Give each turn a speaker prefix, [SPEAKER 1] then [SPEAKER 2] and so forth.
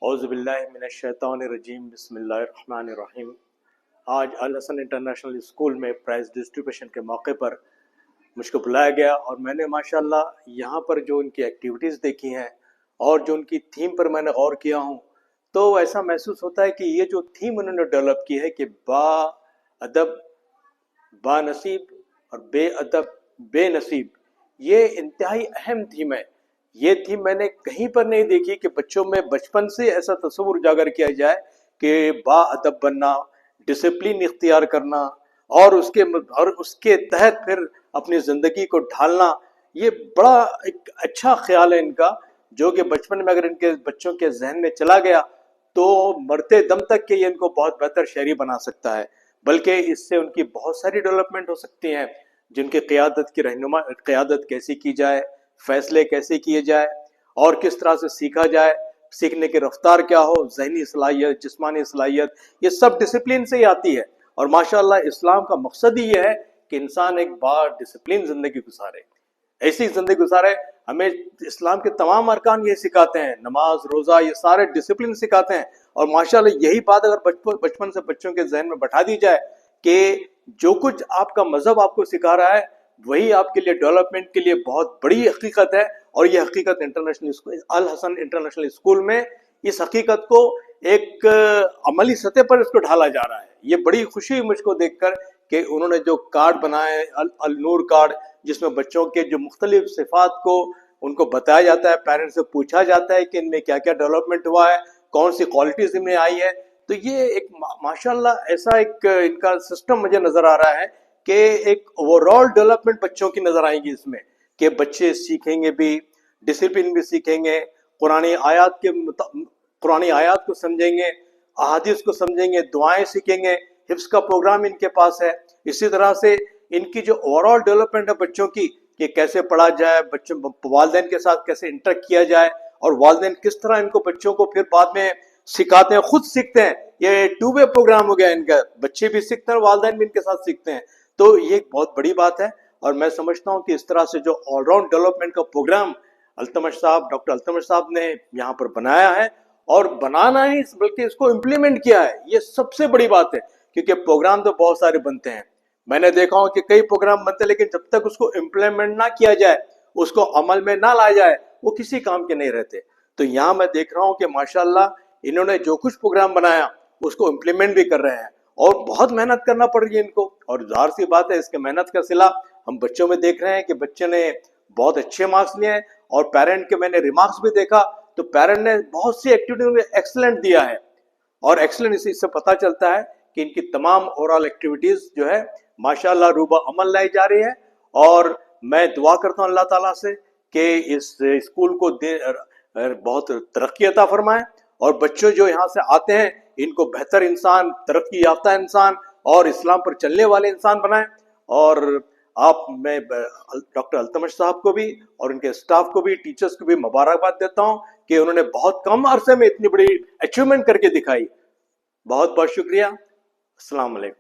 [SPEAKER 1] اعوذ باللہ من الشیطان الرجیم بسم اللہ الرحمن الرحیم۔ آج الحسن انٹرنیشنل اسکول میں پرائز ڈسٹریبیوشن کے موقع پر مجھ کو بلایا گیا اور میں نے ماشاءاللہ یہاں پر جو ان کی ایکٹیویٹیز دیکھی ہیں اور جو ان کی تھیم پر میں نے غور کیا ہوں تو ایسا محسوس ہوتا ہے کہ یہ جو تھیم انہوں نے ڈیولپ کی ہے کہ با ادب با نصیب اور بے ادب بے نصیب، یہ انتہائی اہم تھیم ہے۔ یہ تھیم میں نے کہیں پر نہیں دیکھی کہ بچوں میں بچپن سے ایسا تصور اجاگر کیا جائے کہ با ادب بننا، ڈسپلن اختیار کرنا اور اس کے تحت پھر اپنی زندگی کو ڈھالنا، یہ بڑا ایک اچھا خیال ہے ان کا، جو کہ بچپن میں اگر ان کے بچوں کے ذہن میں چلا گیا تو مرتے دم تک کہ یہ ان کو بہت بہتر شہری بنا سکتا ہے، بلکہ اس سے ان کی بہت ساری ڈیولپمنٹ ہو سکتی ہیں، جن کی قیادت کیسی کی جائے، فیصلے کیسے کیے جائے اور کس طرح سے سیکھا جائے، سیکھنے کی رفتار کیا ہو، ذہنی صلاحیت، جسمانی صلاحیت، یہ سب ڈسپلن سے ہی آتی ہے۔ اور ماشاءاللہ اسلام کا مقصد ہی یہ ہے کہ انسان ایک با ڈسپلن زندگی گزارے، ایسی زندگی گزارے۔ ہمیں اسلام کے تمام ارکان یہ سکھاتے ہیں، نماز روزہ یہ سارے ڈسپلن سکھاتے ہیں، اور ماشاءاللہ یہی بات اگر بچپن سے بچوں کے ذہن میں بٹھا دی جائے کہ جو کچھ آپ کا مذہب آپ کو سکھا رہا ہے وہی آپ کے لیے ڈیولپمنٹ کے لیے بہت بڑی حقیقت ہے، اور یہ حقیقت الحسن انٹرنیشنل اسکول میں اس حقیقت کو ایک عملی سطح پر اس کو ڈھالا جا رہا ہے۔ یہ بڑی خوشی ہوئی مجھ کو دیکھ کر کہ انہوں نے جو کارڈ بنائے النور کارڈ، جس میں بچوں کے جو مختلف صفات کو ان کو بتایا جاتا ہے، پیرنٹس سے پوچھا جاتا ہے کہ ان میں کیا کیا ڈیولپمنٹ ہوا ہے، کون سی کوالٹیز ان میں آئی ہے، تو یہ ایک ماشاءاللہ ایسا ایک ان کا سسٹم مجھے نظر آ رہا ہے کہ ایک اوور آل ڈیولپمنٹ بچوں کی نظر آئے گی اس میں، کہ بچے سیکھیں گے بھی، ڈسپلن بھی سیکھیں گے، قرآن آیات کو سمجھیں گے، احادیث کو سمجھیں گے، دعائیں سیکھیں گے، حفظ کا پروگرام ان کے پاس ہے۔ اسی طرح سے ان کی جو اوور آل ڈیولپمنٹ ہے بچوں کی، کہ کیسے پڑھا جائے، بچوں والدین کے ساتھ کیسے انٹریکٹ کیا جائے، اور والدین کس طرح ان کو بچوں کو پھر بعد میں سکھاتے ہیں، خود سیکھتے ہیں۔ یہ ٹو وے پروگرام ہو گیا ان کا، بچے بھی سیکھتے ہیں اور والدین بھی ان کے ساتھ سیکھتے ہیں، تو یہ ایک بہت بڑی بات ہے۔ اور میں سمجھتا ہوں کہ اس طرح سے جو آل راؤنڈ ڈیولپمنٹ کا پروگرام ڈاکٹر التمش صاحب نے یہاں پر بنایا ہے، اور بنانا ہی بلکہ اس کو امپلیمنٹ کیا ہے، یہ سب سے بڑی بات ہے، کیونکہ پروگرام تو بہت سارے بنتے ہیں، میں نے دیکھا ہوں کہ کئی پروگرام بنتے ہیں لیکن جب تک اس کو امپلیمنٹ نہ کیا جائے، اس کو عمل میں نہ لایا جائے، وہ کسی کام کے نہیں رہتے۔ تو یہاں میں دیکھ رہا ہوں کہ ماشاءاللہ انہوں نے جو کچھ پروگرام بنایا اس کو امپلیمنٹ بھی کر رہے ہیں، اور بہت محنت کرنا پڑ رہی ہے ان کو، اور ظاہر سی بات ہے اس کے محنت کا صلہ ہم بچوں میں دیکھ رہے ہیں کہ بچے نے بہت اچھے مارکس لیے ہیں، اور پیرنٹ کے میں نے ریمارکس بھی دیکھا تو پیرنٹ نے بہت سی ایکٹیویٹی میں ایکسلنٹ دیا ہے، اور ایکسلنٹ اس سے پتہ چلتا ہے کہ ان کی تمام اوورال ایکٹیویٹیز جو ہے ماشاءاللہ روبہ عمل لائی جا رہی ہے۔ اور میں دعا کرتا ہوں اللہ تعالیٰ سے کہ اس اسکول کو بہت ترقی عطا فرمائے، اور بچوں جو یہاں سے آتے ہیں ان کو بہتر انسان، ترقی یافتہ انسان اور اسلام پر چلنے والے انسان بنائیں۔ اور میں ڈاکٹر التمش صاحب کو بھی اور ان کے اسٹاف کو بھی، ٹیچرز کو بھی مبارکباد دیتا ہوں کہ انہوں نے بہت کم عرصے میں اتنی بڑی اچیومنٹ کر کے دکھائی۔ بہت بہت شکریہ، السلام علیکم۔